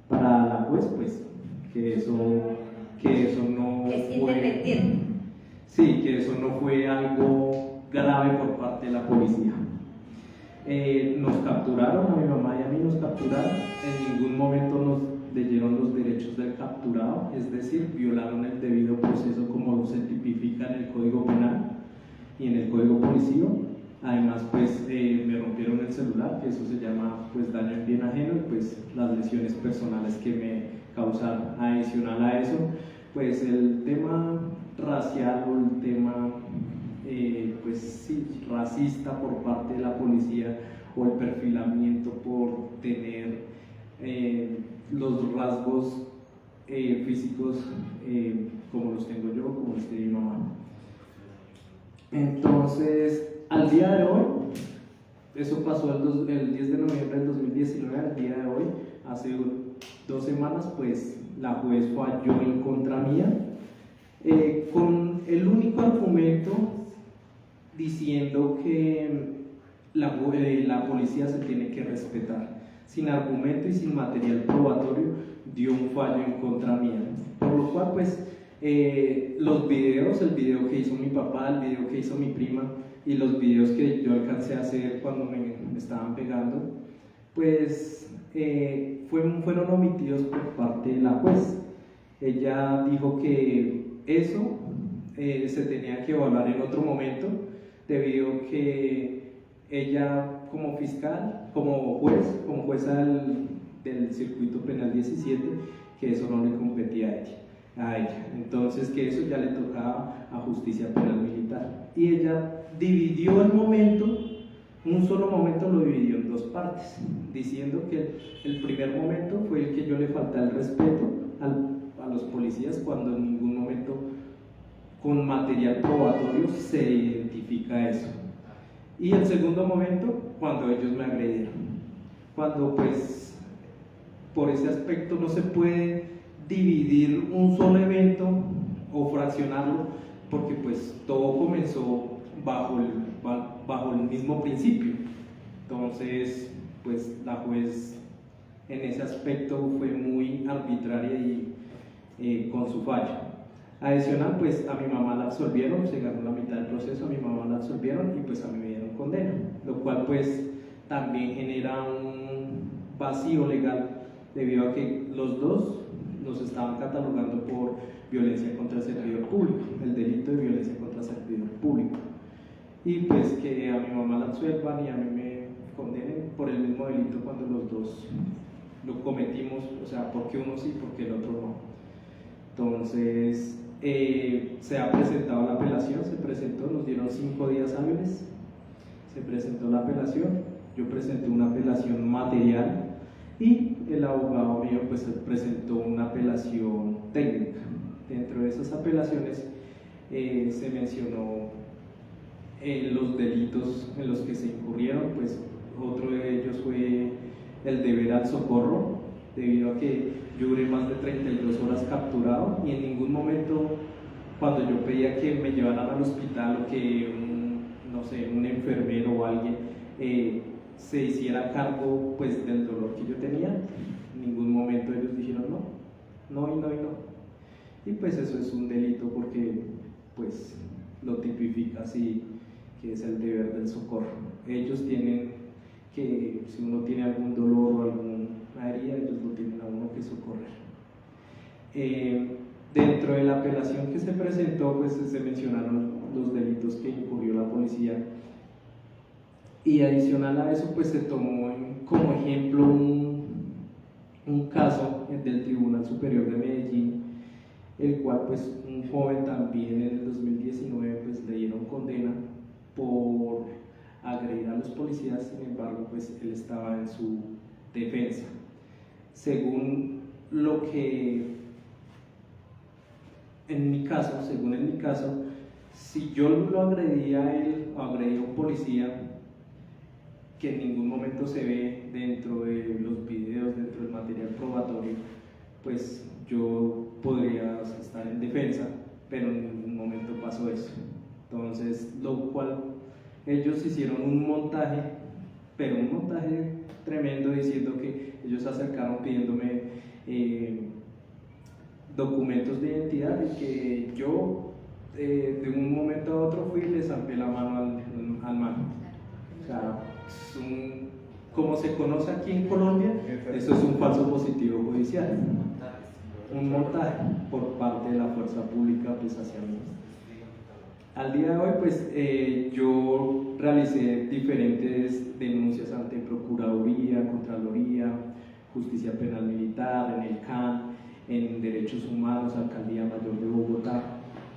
Para la juez pues que eso no fue, sí, que eso no fue algo grave por parte de la policía. Nos capturaron, a mi mamá y a mí nos capturaron, en ningún momento nos leyeron los derechos del capturado, es decir, violaron el debido proceso como se tipifica en el Código Penal y en el Código Policivo. Además, pues me rompieron el celular, que eso se llama pues daño en bien ajeno, y pues las lesiones personales que me causaron. Adicional a eso, pues el tema racial o el tema pues sí, racista por parte de la policía, o el perfilamiento por tener los rasgos físicos como los tengo yo, como los tiene mi mamá. Entonces, al día de hoy, eso pasó el 10 de noviembre del 2019, al día de hoy, hace 2 semanas, pues la juez falló en contra mía, con el único argumento diciendo que la policía se tiene que respetar. Sin argumento y sin material probatorio, dio un fallo en contra mía. Por lo cual, pues, los videos, el video que hizo mi papá, el video que hizo mi prima y los videos que yo alcancé a hacer cuando me estaban pegando, pues fueron omitidos por parte de la juez. Ella dijo que eso se tenía que evaluar en otro momento, debido a que ella como fiscal, como jueza del circuito penal 17, que eso no le competía a ella. Entonces que eso ya le tocaba a justicia penal militar. Y ella dividió el momento, un solo momento lo dividió en 2 partes, diciendo que el primer momento fue el que yo le falté el respeto a los policías, cuando en ningún momento con material probatorio se identifica eso. Y el segundo momento, cuando ellos me agredieron, cuando pues por ese aspecto no se puede dividir un solo evento o fraccionarlo, porque pues todo comenzó bajo el mismo principio. Entonces pues la juez en ese aspecto fue muy arbitraria y con su fallo. Adicional, pues a mi mamá la absolvieron, se ganó la mitad del proceso, a mi mamá la absolvieron y pues a mí me dieron condena, lo cual pues también genera un vacío legal, debido a que los dos nos estaban catalogando por violencia contra el servidor público, el delito de violencia contra el servidor público, y pues que a mi mamá la absuelvan y a mí me condenen por el mismo delito cuando los dos lo cometimos, o sea, porque uno sí, porque el otro no. Entonces se ha presentado la apelación, se presentó, nos dieron 5 días hábiles, se presentó la apelación, yo presenté una apelación material y el abogado mío pues presentó una apelación técnica. Dentro de esas apelaciones se mencionó los delitos en los que se incurrieron, pues otro de ellos fue el deber al socorro, debido a que yo duré más de 32 horas capturado y en ningún momento, cuando yo pedía que me llevaran al hospital o que un enfermero o alguien se hiciera cargo pues del dolor que yo tenía, en ningún momento ellos dijeron no. Y pues eso es un delito porque pues lo tipifica así, que es el deber del socorro. Ellos tienen que, si uno tiene algún dolor o alguna herida, ellos lo tienen a uno que socorrer. Dentro de la apelación que se presentó, pues se mencionaron los delitos que incurrió la policía, y adicional a eso, pues se tomó como ejemplo un caso del Tribunal Superior de Medellín, el cual pues un joven también en el 2019 pues le dieron condena por agredir a los policías. Sin embargo, pues él estaba en su defensa. Según en mi caso, si yo lo agredía a él o agredía a un policía, que en ningún momento se ve dentro de los videos, dentro del material probatorio, pues yo podría estar en defensa, pero en ningún momento pasó eso. Entonces, lo cual ellos hicieron un montaje, pero un montaje tremendo, diciendo que ellos se acercaron pidiéndome documentos de identidad, y que yo de un momento a otro fui y le zampé la mano al man. O sea, como se conoce aquí en Colombia, eso es un falso positivo judicial, un montaje por parte de la fuerza pública pues hacia mí. Al día de hoy pues yo realicé diferentes denuncias ante Procuraduría, Contraloría, Justicia Penal Militar, en el CAN, en Derechos Humanos, Alcaldía Mayor de Bogotá.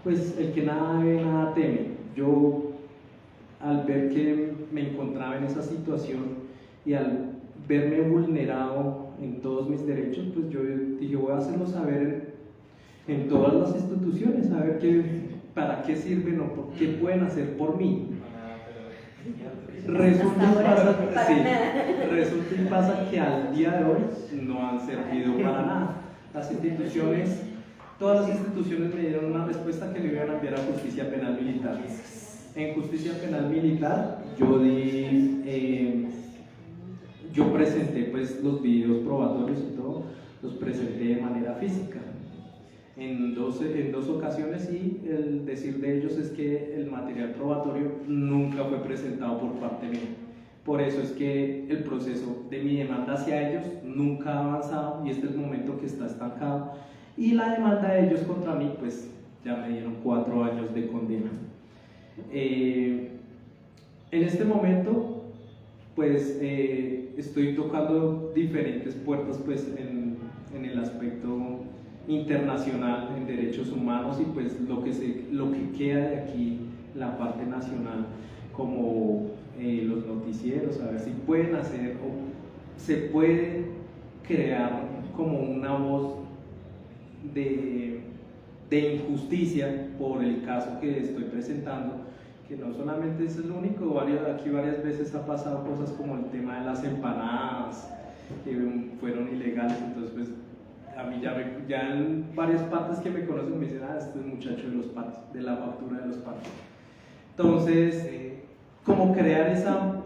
Pues el que nada ve, nada teme. Yo al ver que me encontraba en esa situación y al verme vulnerado en todos mis derechos, pues yo dije voy a hacerlo saber en todas las instituciones, a ver para qué sirven o qué pueden hacer por mí. Resulta y pasa que al día de hoy no han servido para nada. Las instituciones, todas las instituciones me dieron una respuesta que me iban a enviar a Justicia Penal Militar. En Justicia Penal Militar yo presenté pues los videos probatorios y todo, los presenté de manera física en dos ocasiones, y el decir de ellos es que el material probatorio nunca fue presentado por parte mía. Por eso es que el proceso de mi demanda hacia ellos nunca ha avanzado y este es el momento que está estancado, y la demanda de ellos contra mí pues ya me dieron 4 años de condena. En este momento pues estoy tocando diferentes puertas pues en el aspecto internacional en derechos humanos, y pues lo que queda de aquí, la parte nacional, como los noticieros, a ver si pueden hacer o se puede crear como una voz de injusticia por el caso que estoy presentando, que no solamente es el único, aquí varias veces ha pasado cosas como el tema de las empanadas que fueron ilegales. Entonces pues a mí ya en varias partes que me conocen me dicen este es muchacho de los parques, de la factura de los parques. Entonces como crear esa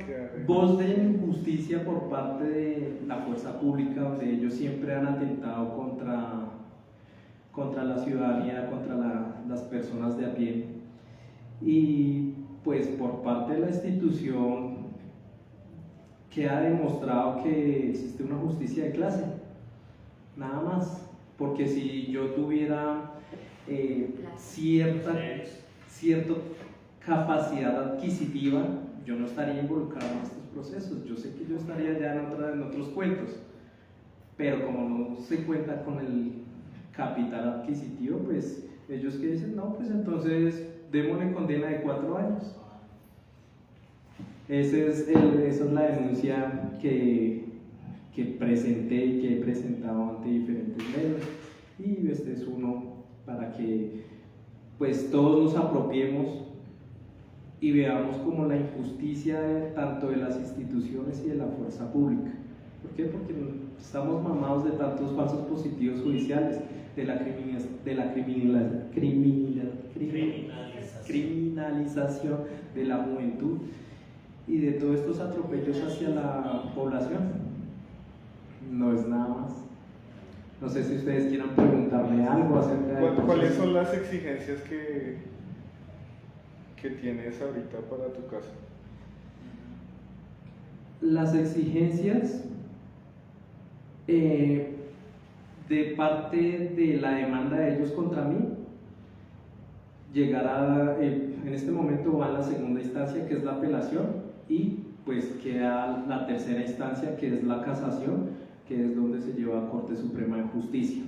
voz de injusticia por parte de la fuerza pública, donde ellos siempre han atentado contra la ciudadanía, contra las personas de a pie, y pues por parte de la institución que ha demostrado que existe una justicia de clase, nada más, porque si yo tuviera cierta capacidad adquisitiva, yo no estaría involucrado en estos procesos. Yo sé que yo estaría ya en otros cuentos, pero como no se cuenta con el capital adquisitivo, pues ellos que dicen, no, pues entonces démosle condena de 4 años. Esa es la denuncia que presenté y que he presentado ante diferentes medios, y este es uno para que pues todos nos apropiemos y veamos como la injusticia tanto de las instituciones y de la fuerza pública. ¿Por qué? Porque estamos mamados de tantos falsos positivos judiciales, de la criminalización de la juventud y de todos estos atropellos hacia la población. No es nada más. No sé si ustedes quieran preguntarme algo acerca de... ¿Cuáles son las exigencias que tienes ahorita para tu caso? Las exigencias de parte de la demanda de ellos contra mí llegará, en este momento va a la segunda instancia, que es la apelación, y pues queda la tercera instancia, que es la casación, que es donde se lleva a Corte Suprema de Justicia.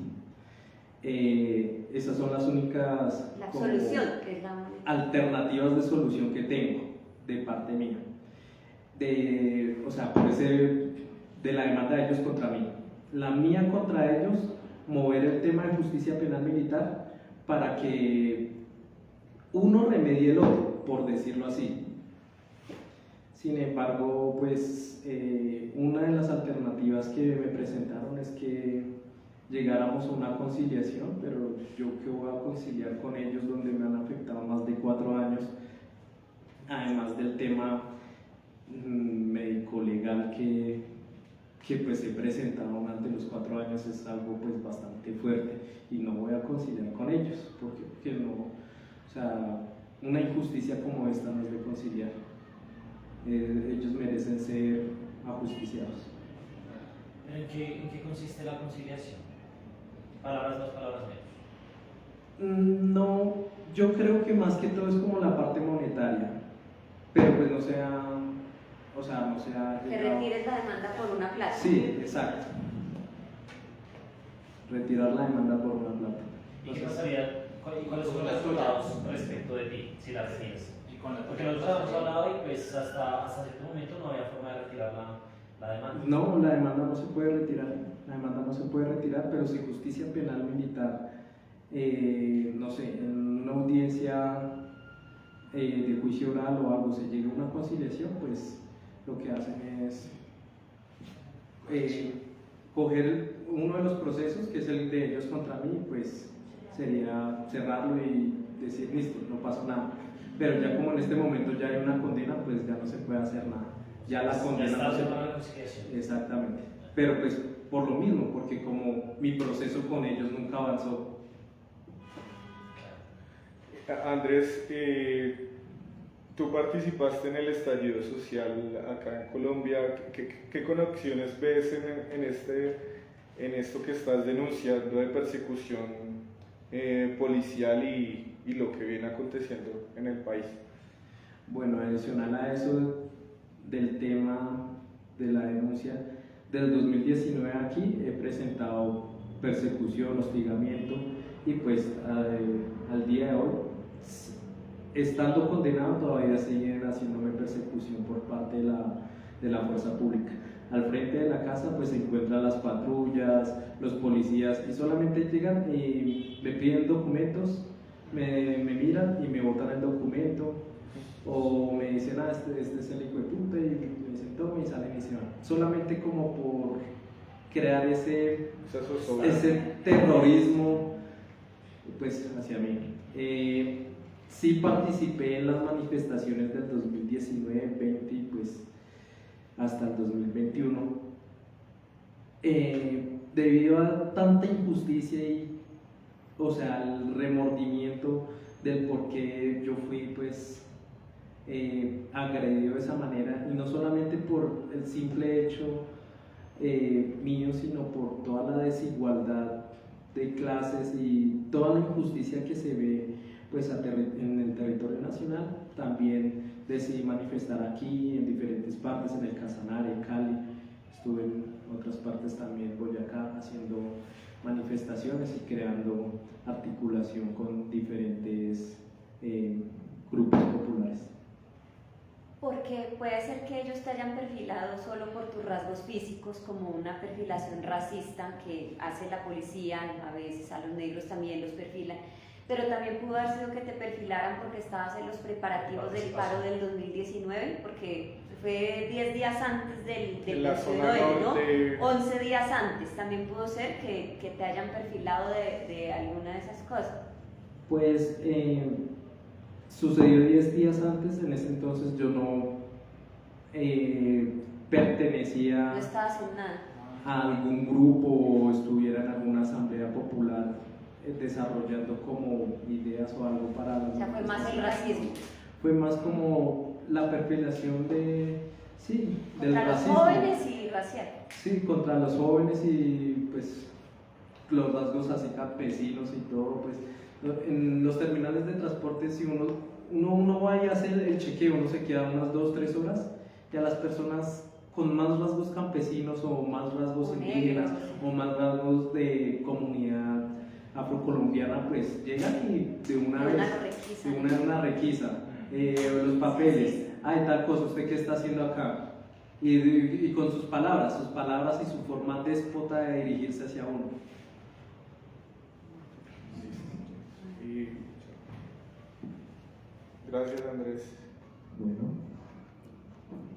Esas son las únicas alternativas de solución que tengo de parte mía, de la demanda de ellos contra mí. La mía contra ellos, mover el tema de justicia penal militar para que uno remedie el otro, por decirlo así. Sin embargo, pues una de las alternativas que me presentaron es que llegáramos a una conciliación, pero yo que voy a conciliar con ellos donde me han afectado más de 4 años, además del tema médico-legal que pues he presentado durante los 4 años, es algo pues bastante fuerte, y no voy a conciliar con ellos, porque no, o sea, una injusticia como esta no es de conciliar. ellos merecen ser ajusticiados. ¿Pero en qué consiste la conciliación? Palabras más, palabras menos. No, yo creo que más que todo es como la parte monetaria, pero pues no sea, o sea, no sea... Que retires la demanda por una plata. Sí, exacto. Retirar la demanda por una plata. ¿Y qué pasaría? ¿Cuáles son los resultados respecto de ti si la retienes? Porque nosotros hemos hablado y pues hasta cierto momento no había forma de retirar la demanda. No, la demanda no se puede retirar, la demanda no se puede retirar, pero si justicia penal militar, no sé, en una audiencia de juicio oral o algo se llega a una conciliación, pues lo que hacen es coger uno de los procesos, que es el de ellos contra mí, pues sería cerrarlo y decir, listo, no pasa nada. Pero ya como en este momento ya hay una condena, pues ya no se puede hacer nada. Ya la condena está no se para la conciliación. Exactamente. Pero pues por lo mismo, porque como mi proceso con ellos nunca avanzó. Andrés, tú participaste en el estallido social acá en Colombia. ¿Qué conexiones ves en esto que estás denunciando de persecución policial y lo que viene aconteciendo en el país? Bueno, adicional a eso del tema de la denuncia, del 2019 aquí he presentado persecución, hostigamiento y pues al día de hoy, estando condenado, todavía siguen haciéndome persecución por parte de la fuerza pública. Al frente de la casa pues se encuentran las patrullas, los policías y solamente llegan y me piden documentos, me miran y me botan el documento o me dicen, este es el hijo de puta y me dicen toma y salen y se van. Solamente como por crear ese terrorismo pues hacia mí. Sí participé en las manifestaciones del 2019, 20 y pues hasta el 2021. Debido a tanta injusticia y, o sea, el remordimiento del por qué yo fui pues agredido de esa manera, y no solamente por el simple hecho mío, sino por toda la desigualdad de clases y toda la injusticia que se ve pues en el territorio nacional. También decidí manifestar aquí en diferentes partes, en el Casanare, en Cali, estuve en otras partes también, Boyacá, haciendo manifestaciones y creando articulación con diferentes grupos populares. Porque puede ser que ellos te hayan perfilado solo por tus rasgos físicos, como una perfilación racista que hace la policía, a veces a los negros también los perfilan, pero también pudo haber sido que te perfilaran porque estabas en los preparativos del paro del 2019, porque fue 10 días antes del 19, ¿no? 11 días antes. También pudo ser que te hayan perfilado de alguna de esas cosas. Pues sucedió 10 días antes. En ese entonces yo no pertenecía No estabas en nada a algún grupo o estuviera en alguna asamblea popular desarrollando como ideas o algo para la... O sea, fue más el racismo. Fue más como la perfilación del contra racismo. los jóvenes y racial. Sí, contra los jóvenes y pues los rasgos así campesinos y todo. Pues en los terminales de transporte, si uno va y hace el chequeo, uno se queda unas 2-3 horas, y a las personas con más rasgos campesinos o más rasgos indígenas o más rasgos de comunidad afrocolombiana, pues llegan y de una vez una requisa, los papeles, ay, tal cosa, ¿usted qué está haciendo acá? Y con sus palabras y su forma déspota de dirigirse hacia uno. Gracias, Andrés. Bueno.